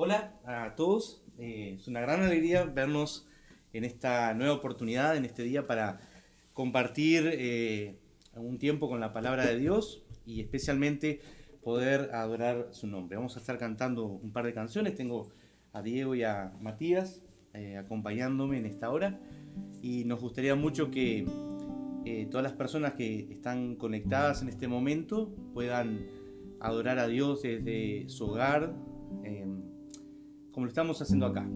Hola a todos, es una gran alegría vernos en esta nueva oportunidad, en este día para compartir un tiempo con la palabra de Dios y especialmente poder adorar su nombre. Vamos a estar cantando un par de canciones, tengo a Diego y a Matías acompañándome en esta hora y nos gustaría mucho que todas las personas que están conectadas en este momento puedan adorar a Dios desde su hogar, como lo estamos haciendo acá.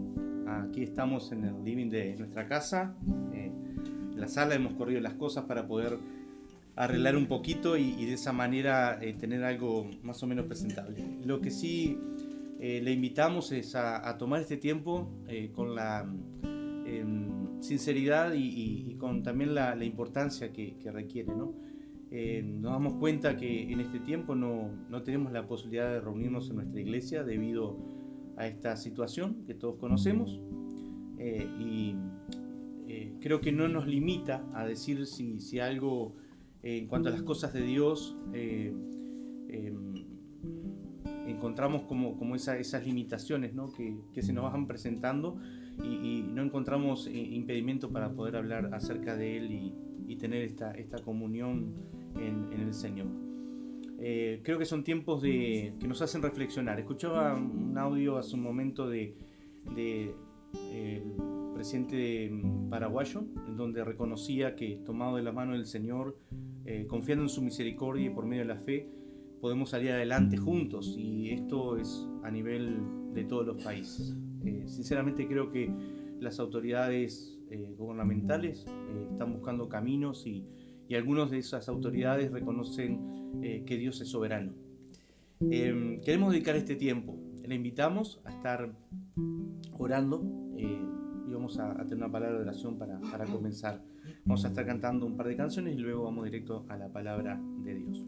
Aquí estamos en el living de nuestra casa, en la sala hemos corrido las cosas para poder arreglar un poquito y de esa manera tener algo más o menos presentable. Lo que sí le invitamos es a tomar este tiempo con la sinceridad y con también la importancia que requiere, ¿no? Nos damos cuenta que en este tiempo no tenemos la posibilidad de reunirnos en nuestra iglesia debido a esta situación que todos conocemos y creo que no nos limita a decir si algo en cuanto a las cosas de Dios encontramos como esas limitaciones, ¿no? que se nos van presentando y no encontramos impedimento para poder hablar acerca de Él y tener esta comunión en el Señor. Creo que son tiempos que nos hacen reflexionar. Escuchaba un audio hace un momento del presidente paraguayo, en donde reconocía que tomado de la mano del Señor, confiando en su misericordia y por medio de la fe, podemos salir adelante juntos, y esto es a nivel de todos los países. Sinceramente creo que las autoridades gubernamentales están buscando caminos y algunas de esas autoridades reconocen que Dios es soberano. Queremos dedicar este tiempo, le invitamos a estar orando y vamos a tener una palabra de oración para comenzar. Vamos a estar cantando un par de canciones y luego vamos directo a la palabra de Dios.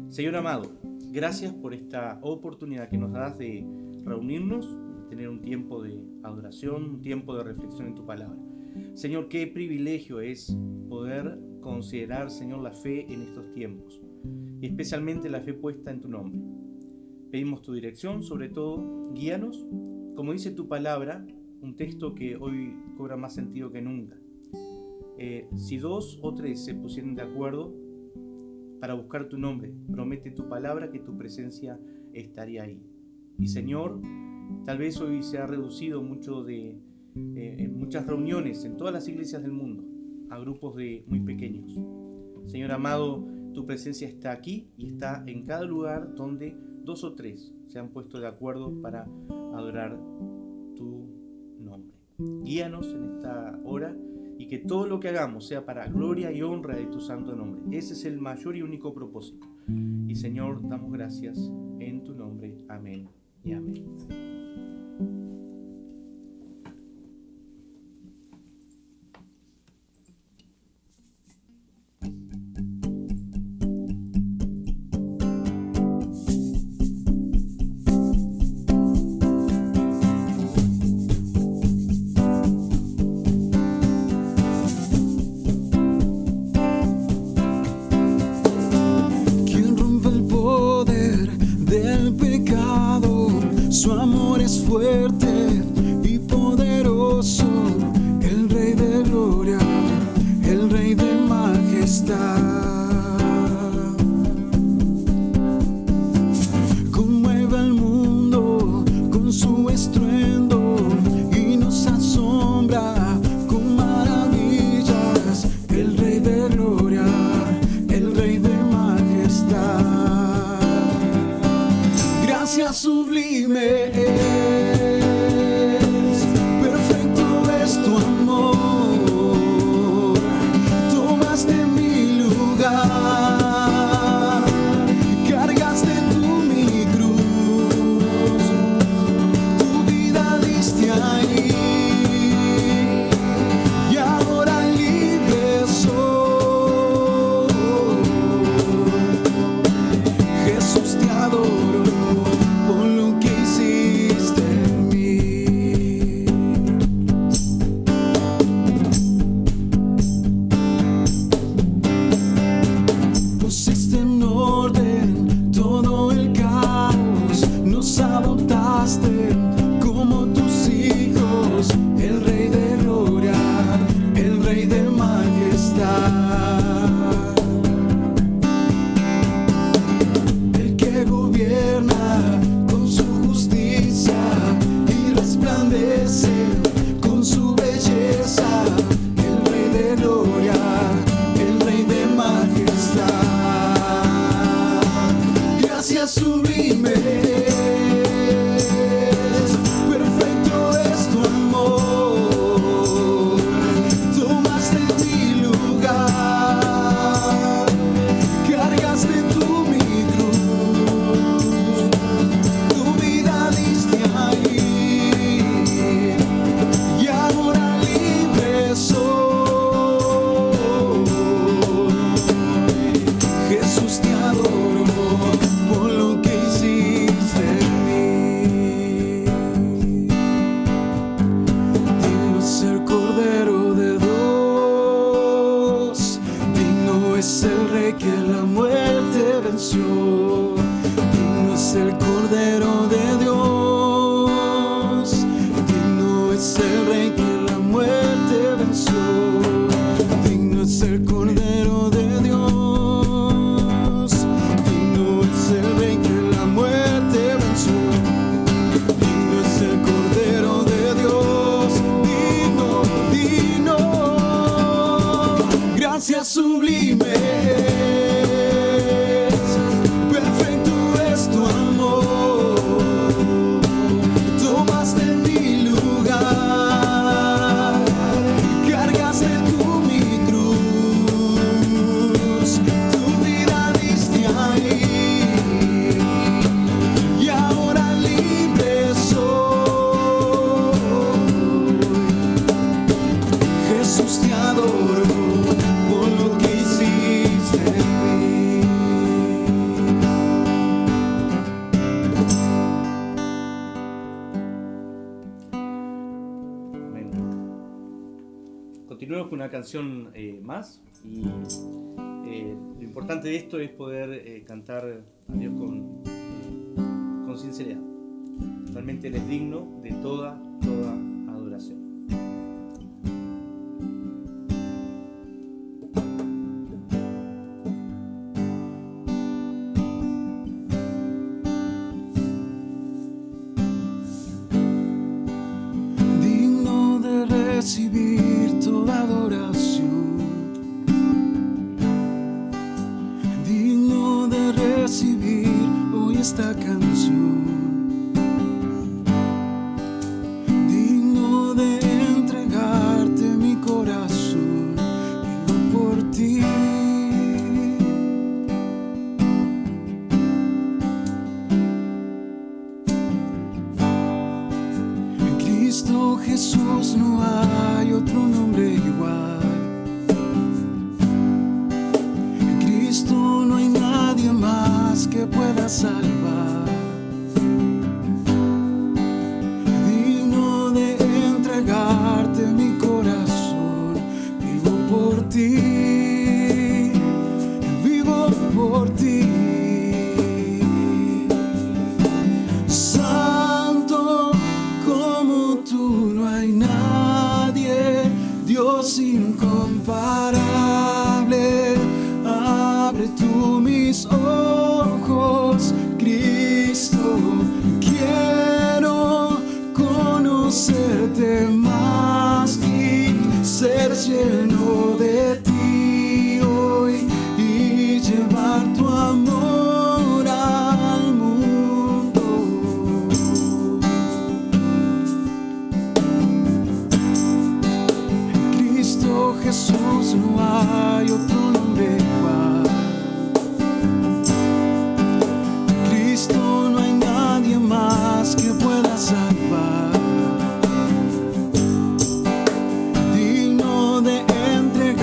Señor amado, gracias por esta oportunidad que nos das de reunirnos, de tener un tiempo de adoración, un tiempo de reflexión en tu palabra. Señor, qué privilegio es poder considerar, Señor, la fe en estos tiempos, y especialmente la fe puesta en tu nombre. Pedimos tu dirección, sobre todo, guíanos, como dice tu palabra, un texto que hoy cobra más sentido que nunca. Si 2 o 3 se pusieran de acuerdo para buscar tu nombre, promete tu palabra que tu presencia estaría ahí. Y Señor, tal vez hoy se ha reducido mucho en muchas reuniones en todas las iglesias del mundo a grupos de muy pequeños. Señor amado, tu presencia está aquí y está en cada lugar donde 2 o 3 se han puesto de acuerdo para adorar tu nombre. Guíanos en esta hora y que todo lo que hagamos sea para gloria y honra de tu santo nombre. Ese es el mayor y único propósito. Y Señor, damos gracias en tu nombre. Amén y amén. Su amor es fuerte y poderoso, el Rey de gloria, el Rey de majestad. Conmueve al mundo con su estruendo y nos asombra con maravillas, el Rey de gloria, el Rey de majestad. Gracias sublime. sublime. Perfecto es tu amor. Tomaste mi lugar. Cargaste tú mi cruz. Tu vida diste ahí. Y ahora libre soy. Jesús, te adoro por lo que hiciste en mí. Digno es el Cordero de Dios, digno es el Rey que la muerte venció. Digno es el Cordero de Dios, digno es el Rey que la muerte venció. Digno es el Cordero de Dios, digno es el Rey que la muerte venció. Digno es el Cordero de Dios, digno, digno. Gracias sublimes, perfecto es tu amor. Tomaste mi lugar, cargaste tú mi cruz. Tu vida diste ahí, y ahora libre soy. Jesús, te adoro por lo que hiciste en mí. Amén. Continuemos con una canción más. Y lo importante de esto es poder cantar a Dios con sinceridad. Realmente Él es digno de toda adoración. Digno de recibir toda adoración, digno de recibir hoy esta canción, digno de entregarte mi corazón, vivo por ti. En Cristo Jesús no hay otro nombre igual. En Cristo no hay nadie más que pueda salvar. Digno de entregarte mi corazón, vivo por ti, vivo por ti. Santo como tú no hay nadie, Dios incomparable. Abre tú mis ojos, Cristo, quiero conocerte más y ser lleno de ti hoy y llevar tu amor al mundo. En Cristo Jesús no hay otro nombre igual. En Cristo no hay nadie más que pueda salvar. Digno de entregar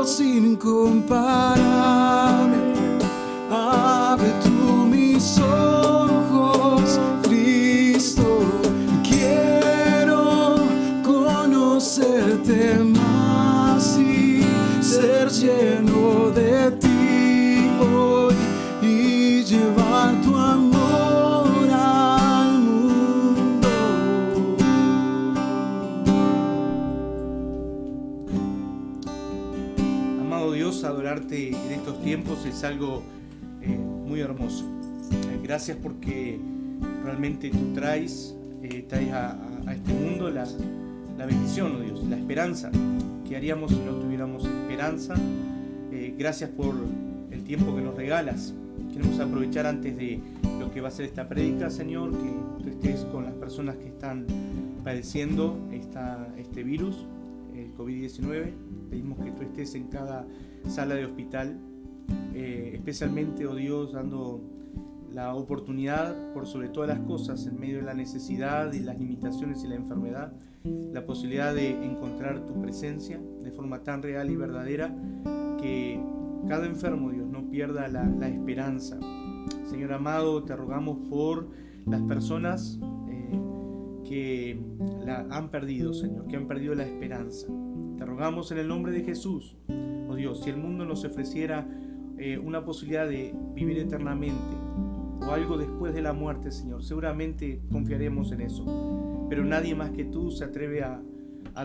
Dios incomparable, abre tú mis ojos, Cristo, quiero conocerte más y ser lleno de ti hoy y llevar tu amor al mundo. Amado Dios, adorarte en estos tiempos es algo muy hermoso. Gracias porque realmente tú traes a este mundo la bendición, oh Dios, la esperanza. ¿Qué haríamos si no tuviéramos esperanza? Gracias por el tiempo que nos regalas. Queremos aprovechar antes de lo que va a ser esta prédica, Señor, que tú estés con las personas que están padeciendo este virus, el COVID-19. Pedimos que tú estés en cada sala de hospital, especialmente, oh Dios, dando la oportunidad, por sobre todas las cosas, en medio de la necesidad y las limitaciones y la enfermedad, la posibilidad de encontrar tu presencia de forma tan real y verdadera que cada enfermo, Dios, no pierda la esperanza. Señor amado, te rogamos por las personas que la han perdido, Señor, que han perdido la esperanza. Te rogamos en el nombre de Jesús, oh Dios, si el mundo nos ofreciera una posibilidad de vivir eternamente o algo después de la muerte, Señor, seguramente confiaremos en eso, pero nadie más que tú se atreve a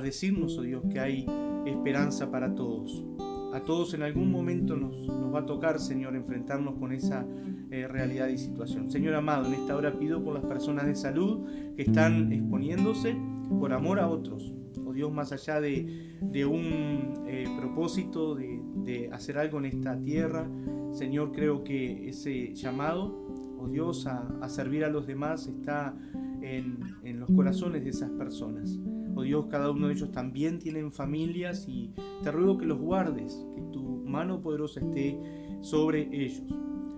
decirnos, oh Dios, que hay esperanza para todos. A todos en algún momento nos va a tocar, Señor, enfrentarnos con esa realidad y situación. Señor amado, en esta hora pido por las personas de salud que están exponiéndose por amor a otros. Oh Dios, más allá de un propósito de hacer algo en esta tierra, Señor, creo que ese llamado, oh Dios, a servir a los demás está en los corazones de esas personas. Oh Dios, cada uno de ellos también tienen familias y te ruego que los guardes, que tu mano poderosa esté sobre ellos.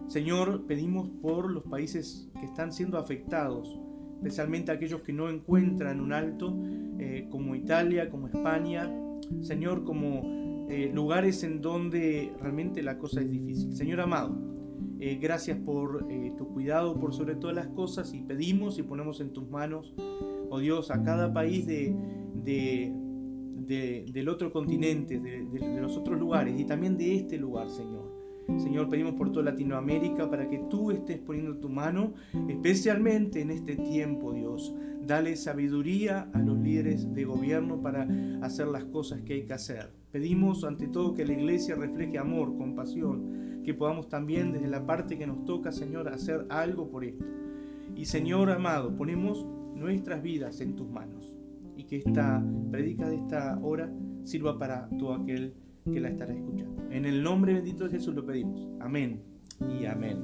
Señor, pedimos por los países que están siendo afectados, especialmente aquellos que no encuentran un alto, como Italia, como España, Señor, como lugares en donde realmente la cosa es difícil. Señor amado, gracias por tu cuidado por sobre todas las cosas, y pedimos y ponemos en tus manos, oh Dios, a cada país del otro continente, de los otros lugares y también de este lugar, Señor. Señor, pedimos por toda Latinoamérica para que tú estés poniendo tu mano, especialmente en este tiempo, Dios. Dale sabiduría a los líderes de gobierno para hacer las cosas que hay que hacer. Pedimos ante todo que la iglesia refleje amor, compasión, que podamos también desde la parte que nos toca, Señor, hacer algo por esto. Y Señor amado, ponemos nuestras vidas en tus manos y que esta predica de esta hora sirva para todo aquel que la estará escuchando. En el nombre bendito de Jesús lo pedimos. Amén y amén.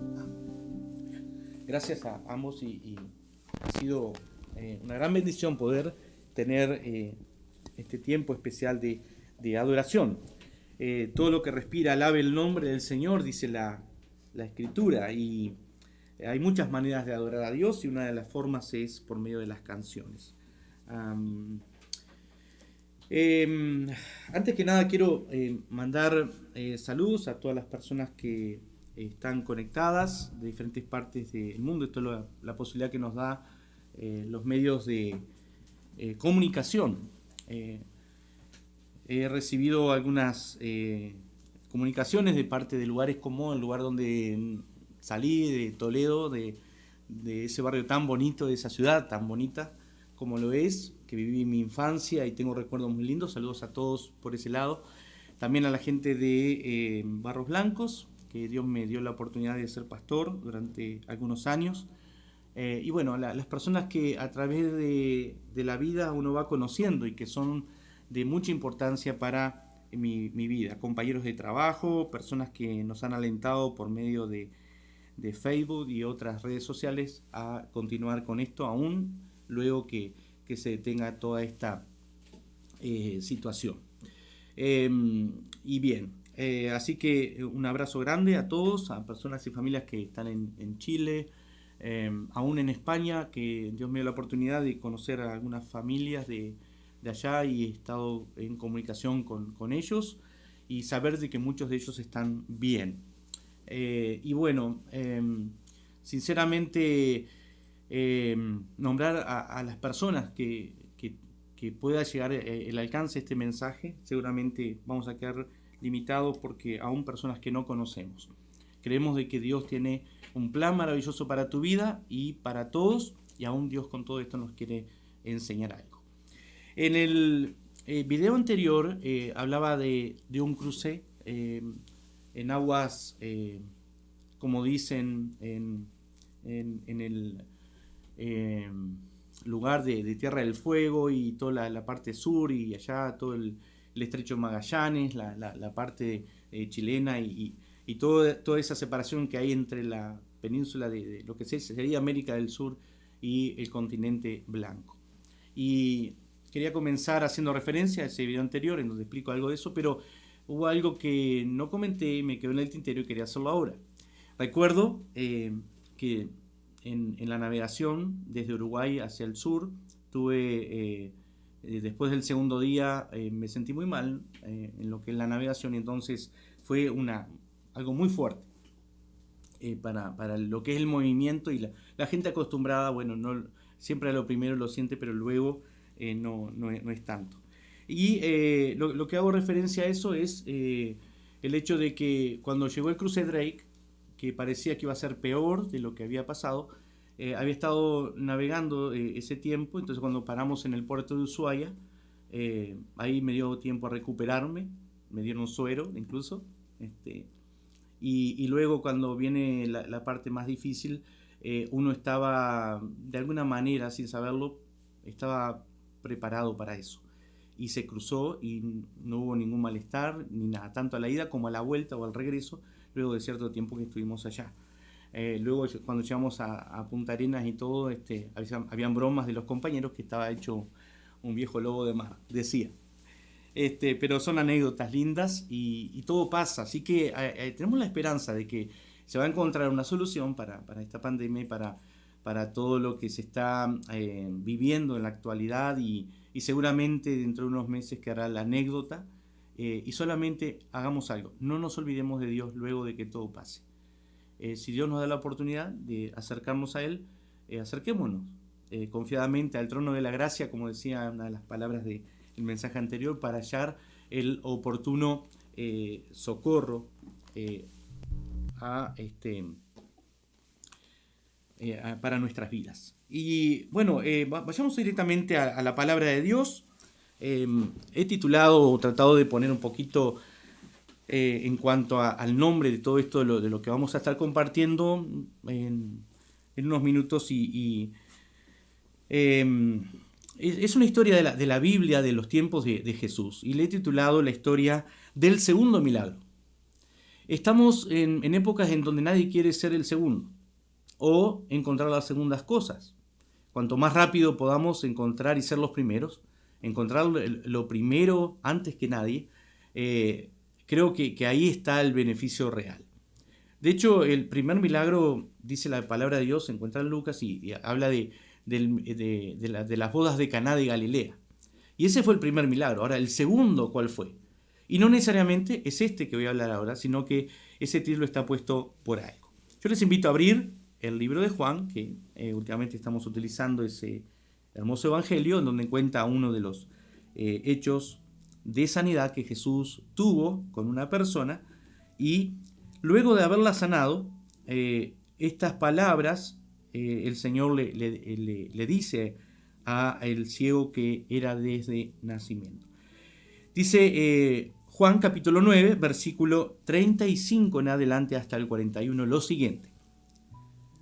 Gracias a ambos y ha sido una gran bendición poder tener este tiempo especial de adoración. Todo lo que respira alabe el nombre del Señor, dice la Escritura, y hay muchas maneras de adorar a Dios y una de las formas es por medio de las canciones. Antes que nada quiero mandar saludos a todas las personas que están conectadas de diferentes partes del mundo. Esto es la posibilidad que nos da los medios de comunicación. He recibido algunas comunicaciones de parte de lugares como el lugar donde salí, de Toledo, de ese barrio tan bonito, de esa ciudad tan bonita como lo es, que viví mi infancia y tengo recuerdos muy lindos. Saludos a todos por ese lado. También a la gente de Barros Blancos, que Dios me dio la oportunidad de ser pastor durante algunos años. Y bueno, las personas que a través de la vida uno va conociendo y que son de mucha importancia para mi vida. Compañeros de trabajo, personas que nos han alentado por medio de Facebook y otras redes sociales a continuar con esto, aún luego que se detenga toda esta situación. Y bien, así que un abrazo grande a todos, a personas y familias que están en Chile, aún en España, que Dios me dio la oportunidad de conocer a algunas familias de allá y he estado en comunicación con ellos. y saber de que muchos de ellos están bien. Y bueno, sinceramente, nombrar a las personas que pueda llegar el alcance de este mensaje, seguramente vamos a quedar limitados porque aún personas que no conocemos. Creemos de que Dios tiene un plan maravilloso para tu vida y para todos, y aún Dios con todo esto nos quiere enseñar algo. En el video anterior hablaba de un cruce en aguas, como dicen, en el lugar de Tierra del Fuego y toda la parte sur y allá todo el estrecho de Magallanes, la parte chilena y toda esa separación que hay entre la península de lo que sería América del Sur y el continente blanco. Y quería comenzar haciendo referencia a ese video anterior en donde explico algo de eso, pero hubo algo que no comenté, me quedó en el tintero y quería hacerlo ahora. Recuerdo que en la navegación desde Uruguay hacia el sur, después del segundo día me sentí muy mal en lo que es la navegación, y entonces fue algo muy fuerte para lo que es el movimiento, y la gente acostumbrada, bueno, no, siempre a lo primero lo siente, pero luego no es tanto. Y lo que hago referencia a eso es el hecho de que cuando llegó el cruce Drake, que parecía que iba a ser peor de lo que había pasado, había estado navegando ese tiempo, entonces cuando paramos en el puerto de Ushuaia, ahí me dio tiempo a recuperarme, me dieron suero incluso, y luego cuando viene la parte más difícil, uno estaba, de alguna manera, sin saberlo, estaba preparado para eso. Y se cruzó y no hubo ningún malestar, ni nada, tanto a la ida como a la vuelta o al regreso, luego de cierto tiempo que estuvimos allá. Luego cuando llegamos a Punta Arenas y todo, habían bromas de los compañeros que estaba hecho un viejo lobo de mar, decía. Pero son anécdotas lindas y todo pasa, así que tenemos la esperanza de que se va a encontrar una solución para esta pandemia y para todo lo que se está viviendo en la actualidad, y seguramente dentro de unos meses quedará la anécdota, y solamente hagamos algo, no nos olvidemos de Dios luego de que todo pase. Si Dios nos da la oportunidad de acercarnos a Él, acerquémonos confiadamente al trono de la gracia, como decía una de las palabras del mensaje anterior, para hallar el oportuno socorro para nuestras vidas. Y bueno, vayamos directamente a la palabra de Dios. He titulado o tratado de poner un poquito en cuanto al nombre de todo esto, de lo que vamos a estar compartiendo en unos minutos, es una historia de la Biblia, de los tiempos de Jesús, y le he titulado la historia del segundo milagro. Estamos en épocas en donde nadie quiere ser el segundo o encontrar las segundas cosas. Cuanto más rápido podamos encontrar y ser los primeros, encontrar lo primero antes que nadie, creo que ahí está el beneficio real. De hecho, el primer milagro, dice la palabra de Dios, se encuentra en Lucas y habla de las bodas de Caná de Galilea. Y ese fue el primer milagro. Ahora, el segundo, ¿cuál fue? Y no necesariamente es este que voy a hablar ahora, sino que ese título está puesto por algo. Yo les invito a abrir el libro de Juan, que últimamente estamos utilizando ese hermoso evangelio, en donde cuenta uno de los hechos de sanidad que Jesús tuvo con una persona, y luego de haberla sanado, estas palabras el Señor le dice a el ciego que era desde nacimiento. Dice Juan capítulo 9, versículo 35 en adelante hasta el 41, lo siguiente.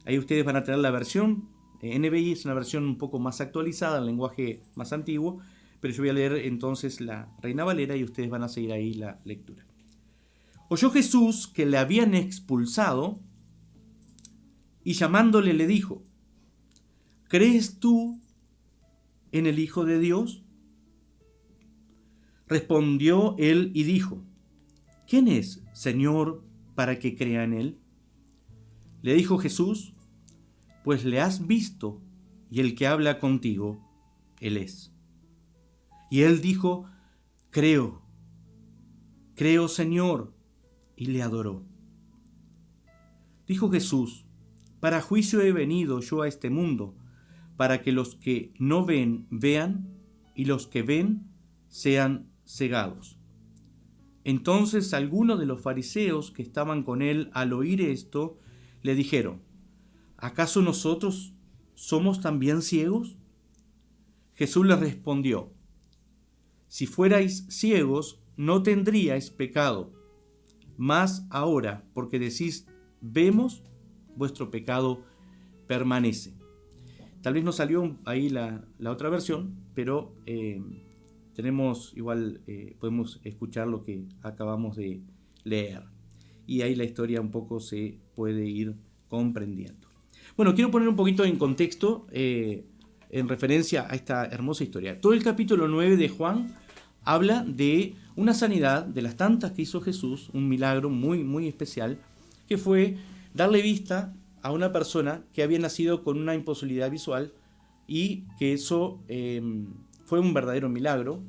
Ahí ustedes van a tener la versión NBI, es una versión un poco más actualizada, el lenguaje más antiguo, pero yo voy a leer entonces la Reina Valera y ustedes van a seguir ahí la lectura. Oyó Jesús que le habían expulsado y llamándole le dijo: ¿crees tú en el Hijo de Dios? Respondió él y dijo: ¿quién es, Señor, para que crea en él? Le dijo Jesús: pues le has visto, y el que habla contigo, él es. Y él dijo: creo, creo, Señor, y le adoró. Dijo Jesús, para juicio he venido yo a este mundo, para que los que no ven, vean, y los que ven, sean cegados. Entonces algunos de los fariseos que estaban con él al oír esto, le dijeron, ¿acaso nosotros somos también ciegos? Jesús les respondió, si fuerais ciegos, no tendríais pecado, mas ahora, porque decís, vemos, vuestro pecado permanece. Tal vez no salió ahí la otra versión, pero tenemos igual, podemos escuchar lo que acabamos de leer. Y ahí la historia un poco se puede ir comprendiendo. Bueno, quiero poner un poquito en contexto en referencia a esta hermosa historia. Todo el capítulo 9 de Juan habla de una sanidad, de las tantas que hizo Jesús, un milagro muy, muy especial, que fue darle vista a una persona que había nacido con una imposibilidad visual y que eso fue un verdadero milagro,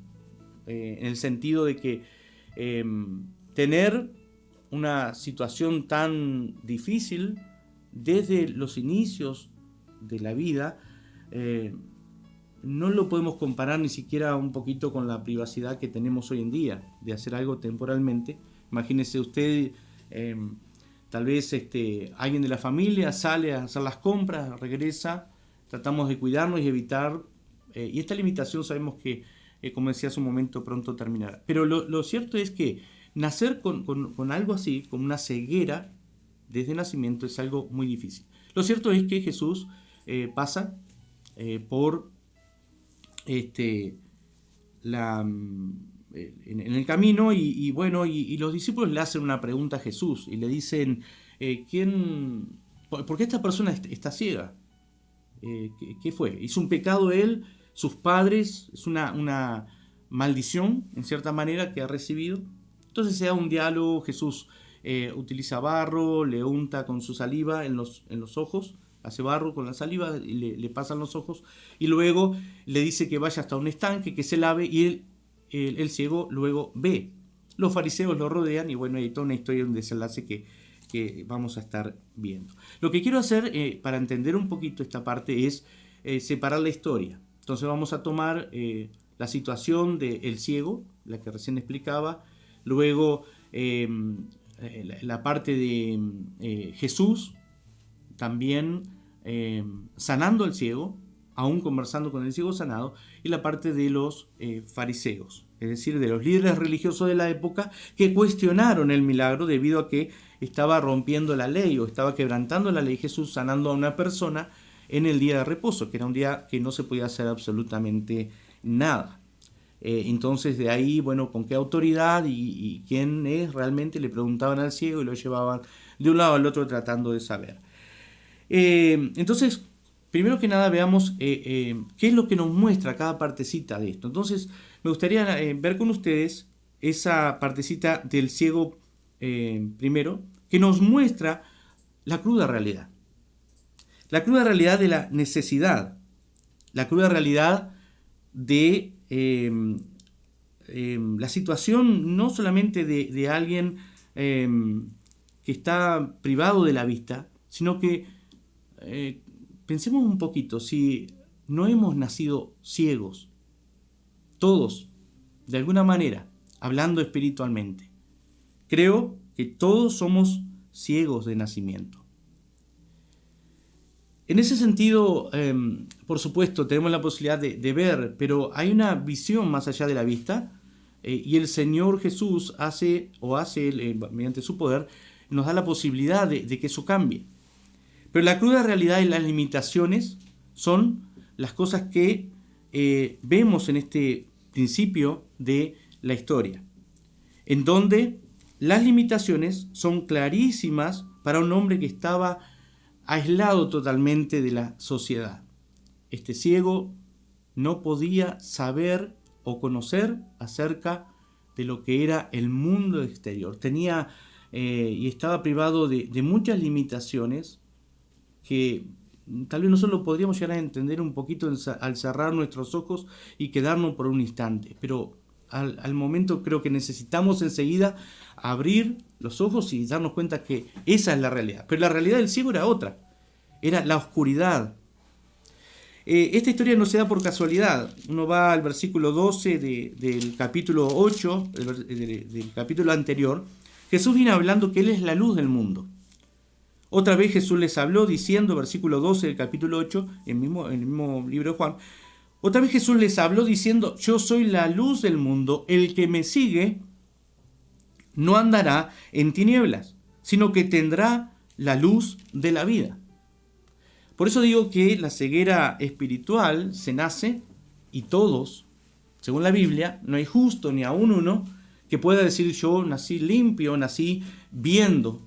en el sentido de que tener una situación tan difícil desde los inicios de la vida, no lo podemos comparar ni siquiera un poquito con la privacidad que tenemos hoy en día de hacer algo temporalmente. Imagínese usted, tal vez alguien de la familia sale a hacer las compras, regresa, tratamos de cuidarnos y evitar, y esta limitación sabemos que, como decía hace un momento, pronto terminará. Pero lo cierto es que nacer con algo así, con una ceguera desde nacimiento, es algo muy difícil. Lo cierto es que Jesús pasa por en el camino y los discípulos le hacen una pregunta a Jesús y le dicen, ¿por qué esta persona está ciega? ¿Qué fue? ¿Hizo un pecado él, sus padres? ¿Es una maldición en cierta manera que ha recibido? Entonces se da un diálogo. Jesús utiliza barro, le unta con su saliva en los ojos, hace barro con la saliva y le pasan los ojos, y luego le dice que vaya hasta un estanque, que se lave, y el ciego luego ve. Los fariseos lo rodean y bueno, hay toda una historia, un desenlace que vamos a estar viendo. Lo que quiero hacer para entender un poquito esta parte es separar la historia. Entonces vamos a tomar la situación del ciego, la que recién explicaba, luego la parte de Jesús también sanando al ciego, aún conversando con el ciego sanado, y la parte de los fariseos, es decir, de los líderes religiosos de la época que cuestionaron el milagro debido a que estaba rompiendo la ley o estaba quebrantando la ley Jesús sanando a una persona en el día de reposo, que era un día que no se podía hacer absolutamente nada. Entonces de ahí, bueno, con qué autoridad y quién es realmente, le preguntaban al ciego y lo llevaban de un lado al otro tratando de saber. Entonces, primero que nada veamos qué es lo que nos muestra cada partecita de esto. Entonces me gustaría ver con ustedes esa partecita del ciego primero, que nos muestra la cruda realidad. La cruda realidad de la necesidad, la cruda realidad de la situación no solamente de alguien que está privado de la vista, sino que pensemos un poquito, si no hemos nacido ciegos, todos, de alguna manera, hablando espiritualmente, creo que todos somos ciegos de nacimiento. En ese sentido, por supuesto, tenemos la posibilidad de ver, pero hay una visión más allá de la vista, y el Señor Jesús hace mediante su poder, nos da la posibilidad de que eso cambie. Pero la cruda realidad y las limitaciones son las cosas que vemos en este principio de la historia, en donde las limitaciones son clarísimas para un hombre que estaba aislado totalmente de la sociedad. Este ciego no podía saber o conocer acerca de lo que era el mundo exterior. Tenía y estaba privado de muchas limitaciones que tal vez nosotros lo podríamos llegar a entender un poquito al cerrar nuestros ojos y quedarnos por un instante. Pero al momento creo que necesitamos enseguida abrir los ojos y darnos cuenta que esa es la realidad. Pero la realidad del ciego era otra, era la oscuridad. Esta historia no se da por casualidad. Uno va al versículo 12 del capítulo 8, del capítulo anterior. Jesús viene hablando que Él es la luz del mundo. Otra vez Jesús les habló diciendo, versículo 12 del capítulo 8, en el mismo libro de Juan, otra vez Jesús les habló diciendo, yo soy la luz del mundo, el que me sigue no andará en tinieblas, sino que tendrá la luz de la vida. Por eso digo que la ceguera espiritual se nace y todos, según la Biblia, no hay justo ni aún uno que pueda decir yo nací limpio, nací viendo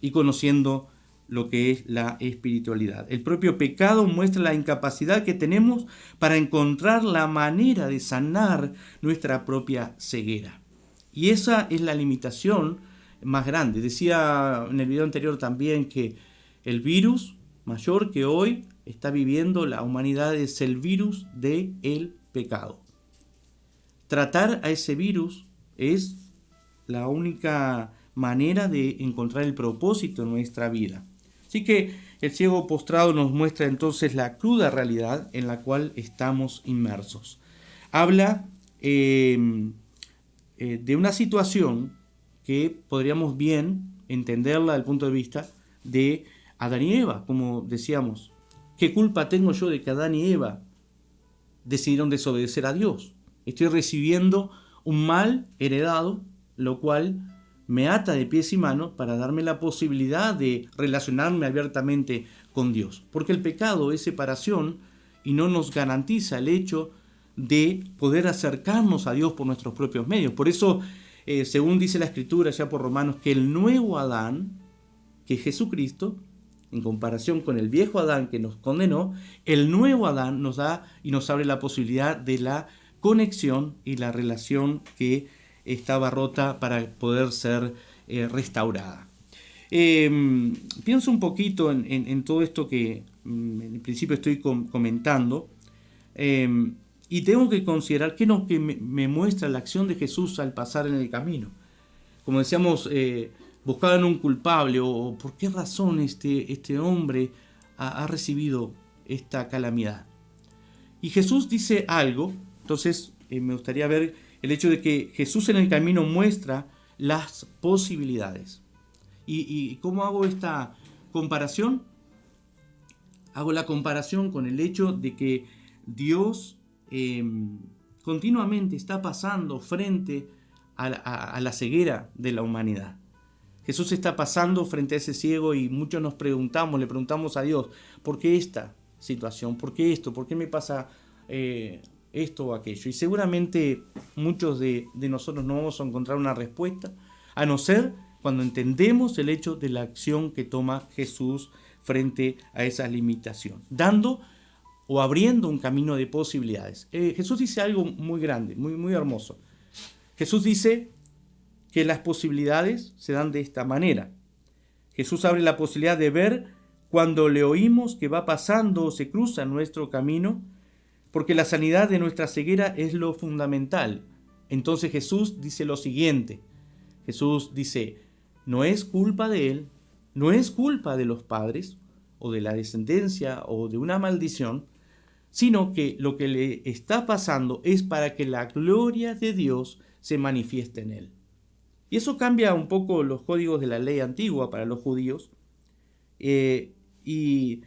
y conociendo lo que es la espiritualidad. El propio pecado muestra la incapacidad que tenemos para encontrar la manera de sanar nuestra propia ceguera. Y esa es la limitación más grande. Decía en el video anterior también que el virus mayor que hoy está viviendo la humanidad es el virus del pecado. Tratar a ese virus es la única manera de encontrar el propósito en nuestra vida. Así que el ciego postrado nos muestra entonces la cruda realidad en la cual estamos inmersos. Habla de una situación que podríamos bien entenderla desde el punto de vista de Adán y Eva, como decíamos. ¿Qué culpa tengo yo de que Adán y Eva decidieron desobedecer a Dios? Estoy recibiendo un mal heredado, lo cual me ata de pies y manos para darme la posibilidad de relacionarme abiertamente con Dios. Porque el pecado es separación y no nos garantiza el hecho de poder acercarnos a Dios por nuestros propios medios. Por eso, según dice la Escritura ya por Romanos, que el nuevo Adán, que es Jesucristo, en comparación con el viejo Adán que nos condenó, el nuevo Adán nos da y nos abre la posibilidad de la conexión y la relación que estaba rota para poder ser restaurada. Pienso un poquito en todo esto que en principio estoy comentando y tengo que considerar qué es lo que me muestra la acción de Jesús al pasar en el camino. Como decíamos, buscaban un culpable o por qué razón este hombre ha recibido esta calamidad. Y Jesús dice algo, entonces me gustaría ver el hecho de que Jesús en el camino muestra las posibilidades. ¿Y cómo hago esta comparación? Hago la comparación con el hecho de que Dios continuamente está pasando frente a la ceguera de la humanidad. Jesús está pasando frente a ese ciego y muchos le preguntamos a Dios, ¿por qué esta situación? ¿Por qué esto? ¿Por qué me pasa esto o aquello? Y seguramente muchos de nosotros no vamos a encontrar una respuesta, a no ser cuando entendemos el hecho de la acción que toma Jesús frente a esa limitación, dando o abriendo un camino de posibilidades. Jesús dice algo muy grande, muy hermoso. Jesús dice que las posibilidades se dan de esta manera. Jesús abre la posibilidad de ver cuando le oímos que va pasando o se cruza en nuestro camino, porque la sanidad de nuestra ceguera es lo fundamental. Entonces Jesús dice lo siguiente. Jesús dice, no es culpa de él, no es culpa de los padres o de la descendencia o de una maldición, sino que lo que le está pasando es para que la gloria de Dios se manifieste en él. Y eso cambia un poco los códigos de la ley antigua para los judíos y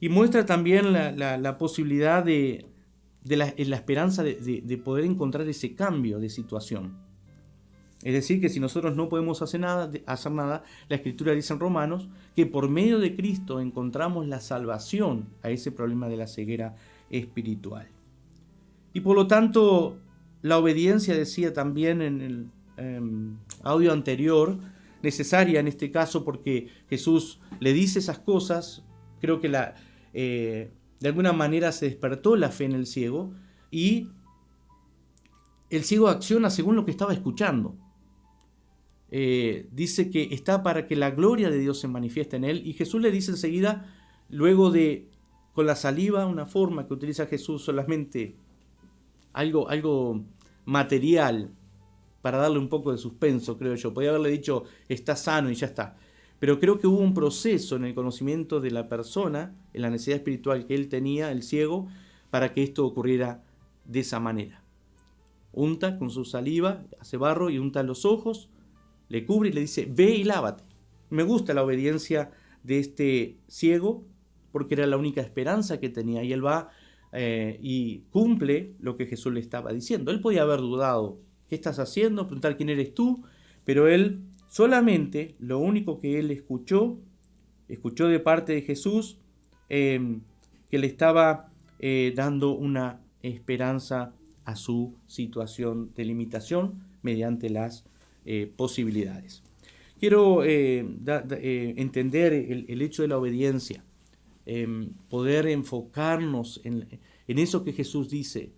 muestra también la posibilidad de la esperanza de poder encontrar ese cambio de situación. Es decir, que si nosotros no podemos hacer nada, la Escritura dice en Romanos que por medio de Cristo encontramos la salvación a ese problema de la ceguera espiritual. Y por lo tanto, la obediencia, decía también en el audio anterior, necesaria en este caso porque Jesús le dice esas cosas. Creo que de alguna manera se despertó la fe en el ciego y el ciego acciona según lo que estaba escuchando. Dice que está para que la gloria de Dios se manifieste en él y Jesús le dice enseguida, luego de con la saliva, una forma que utiliza Jesús solamente algo material para darle un poco de suspenso, creo yo. Podía haberle dicho, está sano y ya está. Pero creo que hubo un proceso en el conocimiento de la persona, en la necesidad espiritual que él tenía, el ciego, para que esto ocurriera de esa manera. Unta con su saliva, hace barro y unta los ojos, le cubre y le dice, ve y lávate. Me gusta la obediencia de este ciego, porque era la única esperanza que tenía, y él va y cumple lo que Jesús le estaba diciendo. Él podía haber dudado, ¿qué estás haciendo? Preguntar quién eres tú, pero él solamente, lo único que él escuchó de parte de Jesús, que le estaba dando una esperanza a su situación de limitación mediante las posibilidades. Quiero entender el hecho de la obediencia, poder enfocarnos en eso que Jesús dice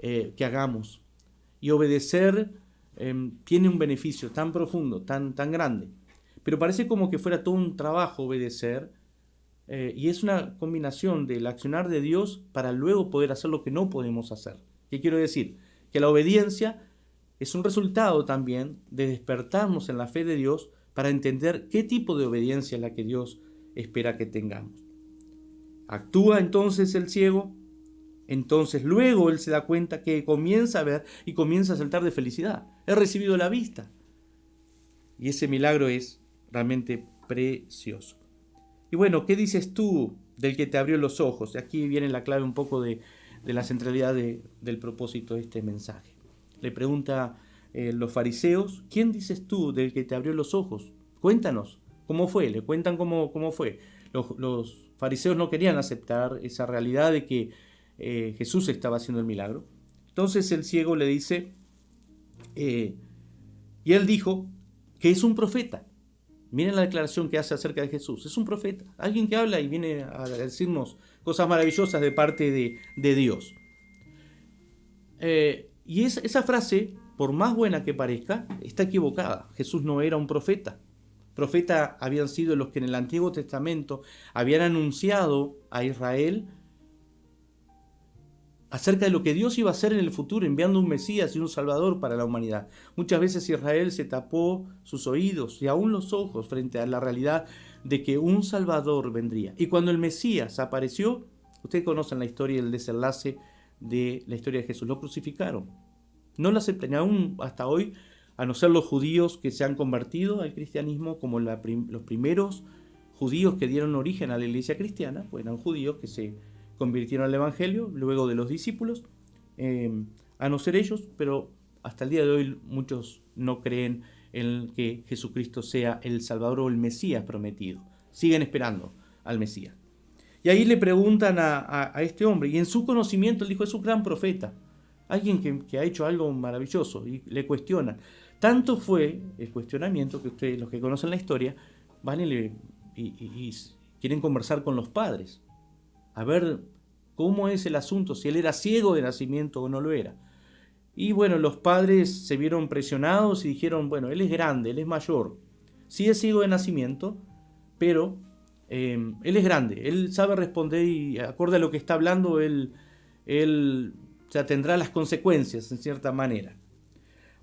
que hagamos. Y obedecer tiene un beneficio tan profundo, tan grande. Pero parece como que fuera todo un trabajo obedecer, y es una combinación del accionar de Dios para luego poder hacer lo que no podemos hacer. ¿Qué quiero decir? Que la obediencia es un resultado también de despertarnos en la fe de Dios para entender qué tipo de obediencia es la que Dios espera que tengamos. Actúa entonces el ciego, entonces luego él se da cuenta que comienza a ver y comienza a saltar de felicidad. He recibido la vista. Y ese milagro es realmente precioso. Y bueno, ¿qué dices tú del que te abrió los ojos? Aquí viene la clave un poco de la centralidad del propósito de este mensaje. Le pregunta los fariseos, ¿quién dices tú del que te abrió los ojos? Cuéntanos, ¿cómo fue? Le cuentan cómo fue. Los fariseos no querían aceptar esa realidad de que Jesús estaba haciendo el milagro. Entonces el ciego le dice, y él dijo que es un profeta. Miren la declaración que hace acerca de Jesús. Es un profeta, alguien que habla y viene a decirnos cosas maravillosas de parte de Dios. Y esa frase, por más buena que parezca, está equivocada. Jesús no era un profeta. Profetas habían sido los que en el Antiguo Testamento habían anunciado a Israel acerca de lo que Dios iba a hacer en el futuro, enviando un Mesías y un Salvador para la humanidad. Muchas veces Israel se tapó sus oídos y aún los ojos frente a la realidad de que un Salvador vendría. Y cuando el Mesías apareció, ustedes conocen la historia y el desenlace de la historia de Jesús. Lo crucificaron. No lo aceptan aún hasta hoy, a no ser los judíos que se han convertido al cristianismo, como los primeros judíos que dieron origen a la iglesia cristiana, pues eran judíos que se convirtieron al evangelio luego de los discípulos, a no ser ellos, pero hasta el día de hoy muchos no creen en que Jesucristo sea el Salvador o el Mesías prometido. Siguen esperando al Mesías. Y ahí le preguntan a este hombre, y en su conocimiento él dijo, es un gran profeta, alguien que ha hecho algo maravilloso, y le cuestionan. Tanto fue el cuestionamiento que ustedes, los que conocen la historia, van y quieren conversar con los padres, a ver cómo es el asunto, si él era ciego de nacimiento o no lo era. Y bueno, los padres se vieron presionados y dijeron, bueno, él es grande, él es mayor, sí es ciego de nacimiento, pero él es grande, él sabe responder y acorde a lo que está hablando, él tendrá las consecuencias en cierta manera.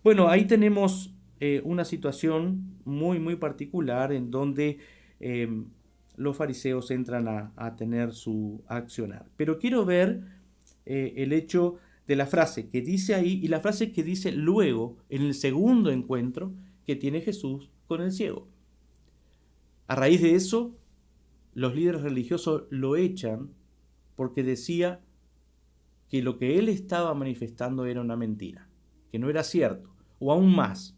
Bueno, ahí tenemos una situación muy, muy particular en donde los fariseos entran a tener su accionar. Pero quiero ver el hecho de la frase que dice ahí y la frase que dice luego en el segundo encuentro que tiene Jesús con el ciego. A raíz de eso, los líderes religiosos lo echan porque decía que lo que él estaba manifestando era una mentira, que no era cierto, o aún más,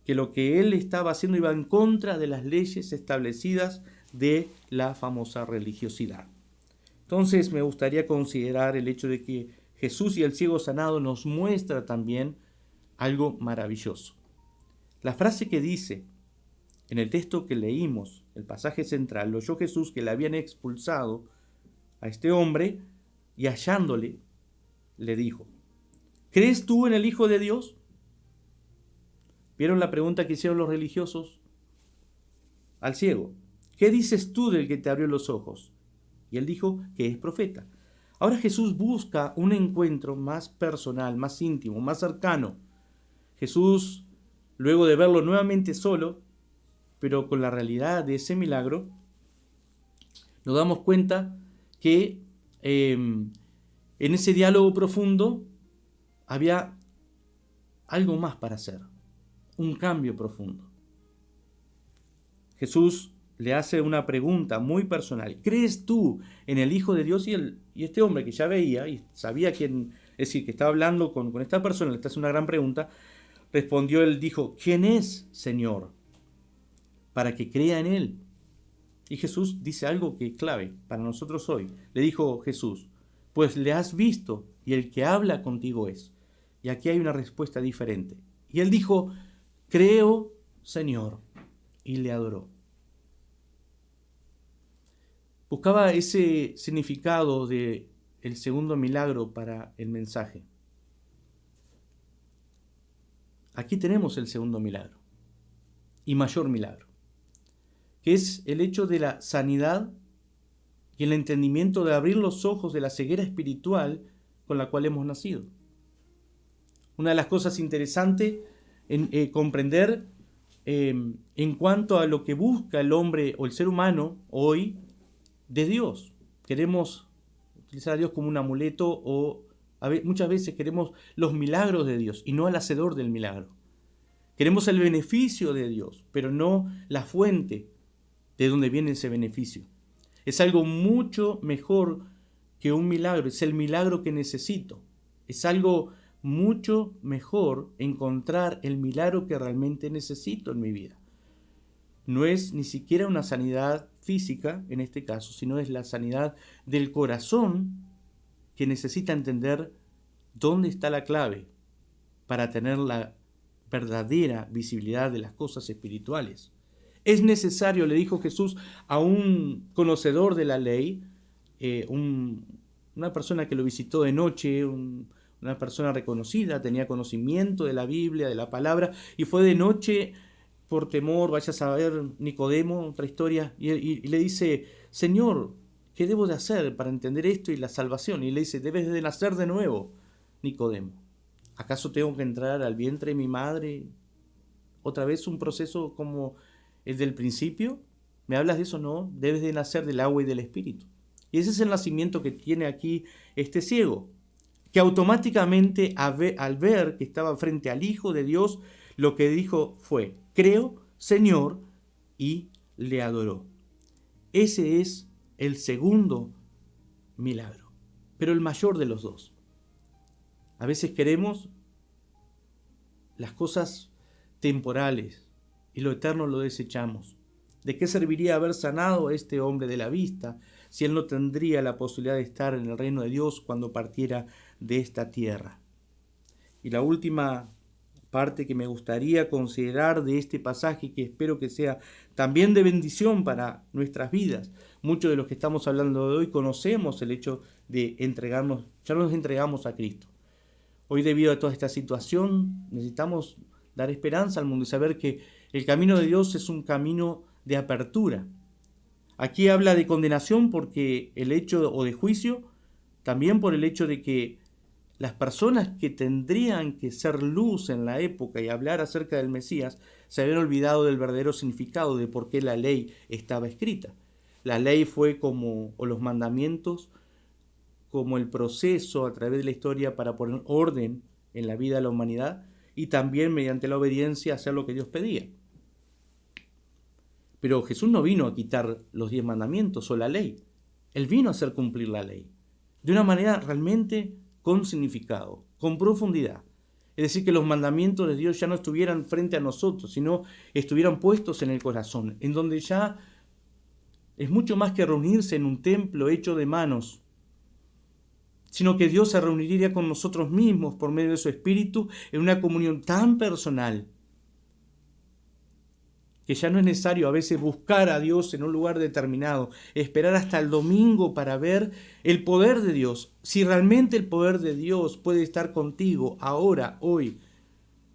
que lo que él estaba haciendo iba en contra de las leyes establecidas de la famosa religiosidad. Entonces me gustaría considerar el hecho de que Jesús y el ciego sanado nos muestra también algo maravilloso. La frase que dice en el texto que leímos, el pasaje central, lo oyó Jesús que le habían expulsado a este hombre y hallándole, le dijo, ¿crees tú en el Hijo de Dios? ¿Vieron la pregunta que hicieron los religiosos al ciego? ¿Qué dices tú del que te abrió los ojos? Y él dijo que es profeta. Ahora Jesús busca un encuentro más personal, más íntimo, más cercano. Jesús, luego de verlo nuevamente solo, pero con la realidad de ese milagro, nos damos cuenta que en ese diálogo profundo había algo más para hacer, un cambio profundo. Jesús le hace una pregunta muy personal. ¿Crees tú en el Hijo de Dios? Y este hombre que ya veía y sabía quién, es decir, que estaba hablando con esta persona, le hace una gran pregunta, respondió, él dijo, ¿quién es, Señor? Para que crea en él. Y Jesús dice algo que es clave para nosotros hoy. Le dijo Jesús, pues le has visto y el que habla contigo es. Y aquí hay una respuesta diferente. Y él dijo, creo, Señor, y le adoró. Buscaba ese significado de el segundo milagro para el mensaje. Aquí tenemos el segundo milagro y mayor milagro, que es el hecho de la sanidad y el entendimiento de abrir los ojos de la ceguera espiritual con la cual hemos nacido. Una de las cosas interesantes en comprender en cuanto a lo que busca el hombre o el ser humano hoy de Dios. Queremos utilizar a Dios como un amuleto o muchas veces queremos los milagros de Dios y no al hacedor del milagro. Queremos el beneficio de Dios, pero no la fuente de donde viene ese beneficio. Es algo mucho mejor que un milagro, es el milagro que necesito. Es algo mucho mejor encontrar el milagro que realmente necesito en mi vida. No es ni siquiera una sanidad física, en este caso, sino es la sanidad del corazón que necesita entender dónde está la clave para tener la verdadera visibilidad de las cosas espirituales. Es necesario, le dijo Jesús a un conocedor de la ley, una persona que lo visitó de noche, una persona reconocida, tenía conocimiento de la Biblia, de la palabra, y fue de noche por temor, vaya a saber, Nicodemo, otra historia, y le dice, Señor, ¿qué debo de hacer para entender esto y la salvación? Y le dice, debes de nacer de nuevo, Nicodemo. ¿Acaso tengo que entrar al vientre de mi madre? ¿Otra vez un proceso como el del principio? ¿Me hablas de eso? No, debes de nacer del agua y del espíritu. Y ese es el nacimiento que tiene aquí este ciego, que automáticamente al ver que estaba frente al Hijo de Dios, lo que dijo fue, creo, Señor, y le adoró. Ese es el segundo milagro, pero el mayor de los dos. A veces queremos las cosas temporales y lo eterno lo desechamos. ¿De qué serviría haber sanado a este hombre de la vista si él no tendría la posibilidad de estar en el reino de Dios cuando partiera de esta tierra? Y la última parte que me gustaría considerar de este pasaje, que espero que sea también de bendición para nuestras vidas. Muchos de los que estamos hablando de hoy conocemos el hecho de entregarnos, ya nos entregamos a Cristo. Hoy, debido a toda esta situación, necesitamos dar esperanza al mundo y saber que el camino de Dios es un camino de apertura. Aquí habla de condenación porque el hecho, o de juicio, también por el hecho de que las personas que tendrían que ser luz en la época y hablar acerca del Mesías se habían olvidado del verdadero significado de por qué la ley estaba escrita. La ley fue o los mandamientos, como el proceso a través de la historia para poner orden en la vida de la humanidad y también mediante la obediencia hacer lo que Dios pedía. Pero Jesús no vino a quitar los 10 mandamientos o la ley. Él vino a hacer cumplir la ley de una manera realmente con significado, con profundidad. Es decir, que los mandamientos de Dios ya no estuvieran frente a nosotros, sino estuvieran puestos en el corazón, en donde ya es mucho más que reunirse en un templo hecho de manos, sino que Dios se reuniría con nosotros mismos por medio de su Espíritu en una comunión tan personal que ya no es necesario a veces buscar a Dios en un lugar determinado, esperar hasta el domingo para ver el poder de Dios. Si realmente el poder de Dios puede estar contigo ahora, hoy,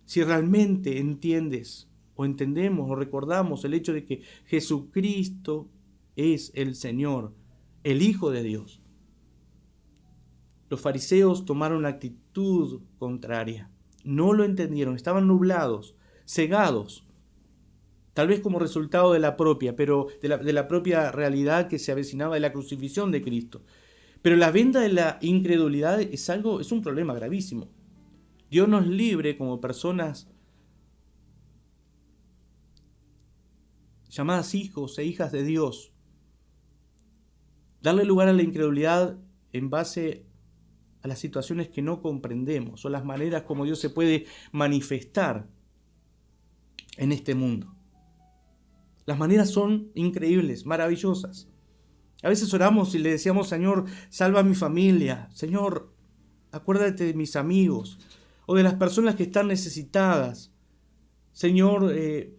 si realmente entiendes o entendemos o recordamos el hecho de que Jesucristo es el Señor, el Hijo de Dios, Los fariseos tomaron una actitud contraria. No lo entendieron, estaban nublados, cegados, tal vez como resultado de la propia realidad que se avecinaba de la crucifixión de Cristo. Pero la venda de la incredulidad es un problema gravísimo. Dios nos libre como personas llamadas hijos e hijas de Dios. Darle lugar a la incredulidad en base a las situaciones que no comprendemos o las maneras como Dios se puede manifestar en este mundo. Las maneras son increíbles, maravillosas. A veces oramos y le decíamos: Señor, salva a mi familia. Señor, acuérdate de mis amigos o de las personas que están necesitadas. Señor, de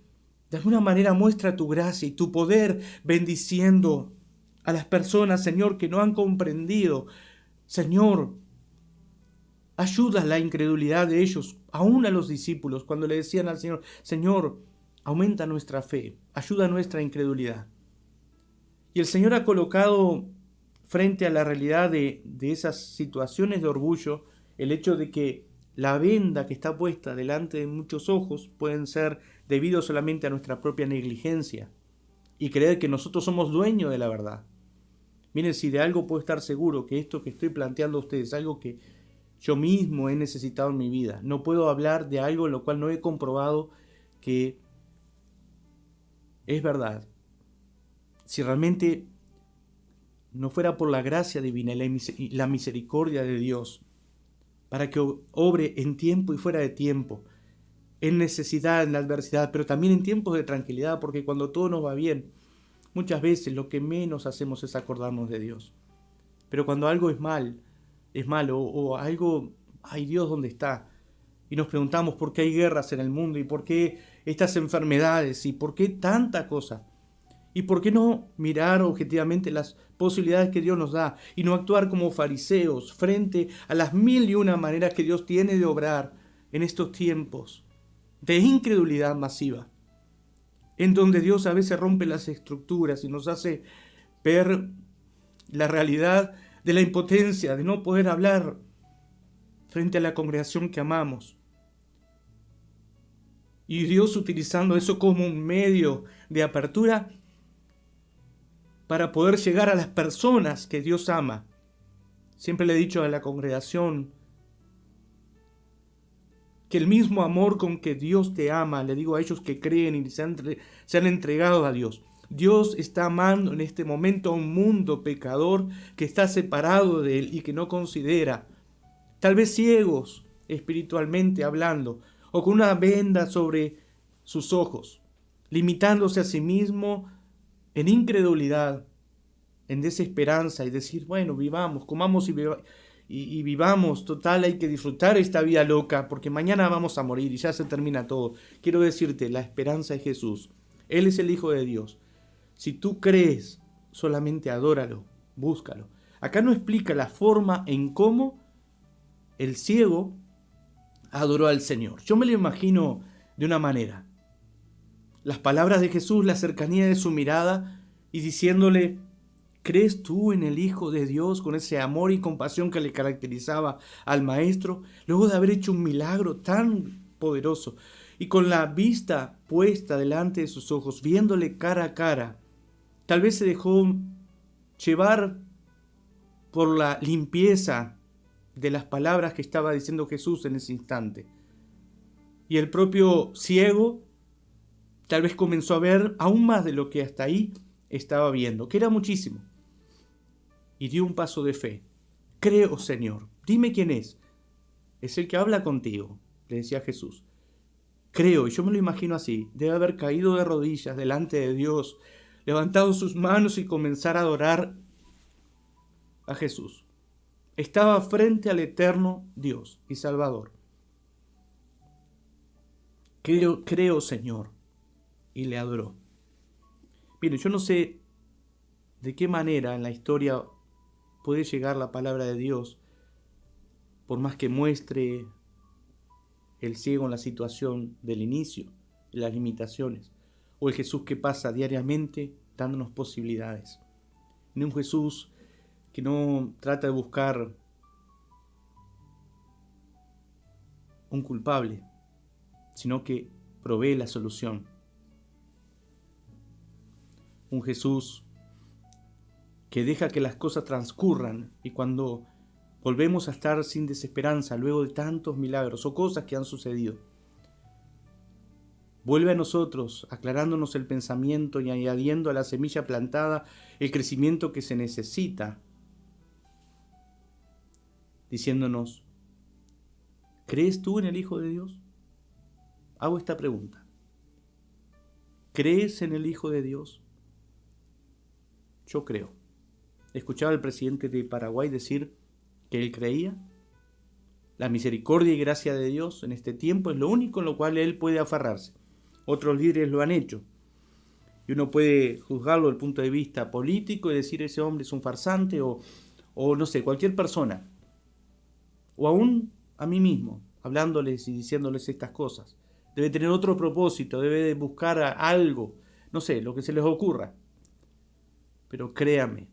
alguna manera muestra tu gracia y tu poder bendiciendo a las personas, Señor, que no han comprendido. Señor, ayuda a la incredulidad de ellos, aún a los discípulos, cuando le decían al Señor: Señor, aumenta nuestra fe, ayuda a nuestra incredulidad. Y el Señor ha colocado frente a la realidad de esas situaciones de orgullo el hecho de que la venda que está puesta delante de muchos ojos pueden ser debido solamente a nuestra propia negligencia y creer que nosotros somos dueños de la verdad. Miren, si de algo puedo estar seguro, que esto que estoy planteando a ustedes es algo que yo mismo he necesitado en mi vida. No puedo hablar de algo en lo cual no he comprobado que es verdad. Si realmente no fuera por la gracia divina y la misericordia de Dios, para que obre en tiempo y fuera de tiempo, en necesidad, en la adversidad, pero también en tiempos de tranquilidad, porque cuando todo nos va bien, muchas veces lo que menos hacemos es acordarnos de Dios. Pero cuando algo es malo, o algo, ay Dios, ¿dónde está? Y nos preguntamos por qué hay guerras en el mundo, y por qué estas enfermedades, y por qué tanta cosa. ¿Y por qué no mirar objetivamente las posibilidades que Dios nos da y no actuar como fariseos frente a las 1001 maneras que Dios tiene de obrar en estos tiempos de incredulidad masiva, en donde Dios a veces rompe las estructuras y nos hace ver la realidad de la impotencia, de no poder hablar frente a la congregación que amamos? Y Dios utilizando eso como un medio de apertura para poder llegar a las personas que Dios ama. Siempre le he dicho a la congregación que el mismo amor con que Dios te ama, le digo a ellos que creen y se han entregado a Dios. Dios está amando en este momento a un mundo pecador que está separado de Él y que no considera, tal vez ciegos espiritualmente hablando, o con una venda sobre sus ojos, limitándose a sí mismo en incredulidad, en desesperanza, y decir: bueno, vivamos, comamos y vivamos, total, hay que disfrutar esta vida loca, porque mañana vamos a morir y ya se termina todo. Quiero decirte, la esperanza es Jesús. Él es el Hijo de Dios. Si tú crees, solamente adóralo, búscalo. Acá no explica la forma en cómo el ciego adoró al Señor. Yo me lo imagino de una manera: las palabras de Jesús, la cercanía de su mirada, y diciéndole: ¿crees tú en el Hijo de Dios? Con ese amor y compasión que le caracterizaba al Maestro, luego de haber hecho un milagro tan poderoso, y con la vista puesta delante de sus ojos, viéndole cara a cara, tal vez se dejó llevar por la limpieza de las palabras que estaba diciendo Jesús en ese instante. Y el propio ciego tal vez comenzó a ver aún más de lo que hasta ahí estaba viendo, que era muchísimo. Y dio un paso de fe. Creo, Señor. Dime quién es. Es el que habla contigo, le decía Jesús. Creo, y yo me lo imagino así. Debe haber caído de rodillas delante de Dios, levantado sus manos y comenzar a adorar a Jesús. Estaba frente al eterno Dios y Salvador. Creo, Señor. Y le adoró. Miren, yo no sé de qué manera en la historia puede llegar la palabra de Dios, por más que muestre el ciego en la situación del inicio, las limitaciones, o el Jesús que pasa diariamente dándonos posibilidades. No un Jesús que no trata de buscar un culpable, sino que provee la solución. Un Jesús que deja que las cosas transcurran, y cuando volvemos a estar sin desesperanza luego de tantos milagros o cosas que han sucedido, vuelve a nosotros aclarándonos el pensamiento y añadiendo a la semilla plantada el crecimiento que se necesita, diciéndonos: ¿crees tú en el Hijo de Dios? Hago esta pregunta. ¿Crees en el Hijo de Dios? Yo creo. Escuchaba al presidente de Paraguay decir que él creía. La misericordia y gracia de Dios en este tiempo es lo único en lo cual él puede aferrarse. Otros líderes lo han hecho. Y uno puede juzgarlo desde el punto de vista político y decir: ese hombre es un farsante, o no sé, cualquier persona. O aún a mí mismo, hablándoles y diciéndoles estas cosas. Debe tener otro propósito, debe buscar algo, no sé, lo que se les ocurra. Pero créame,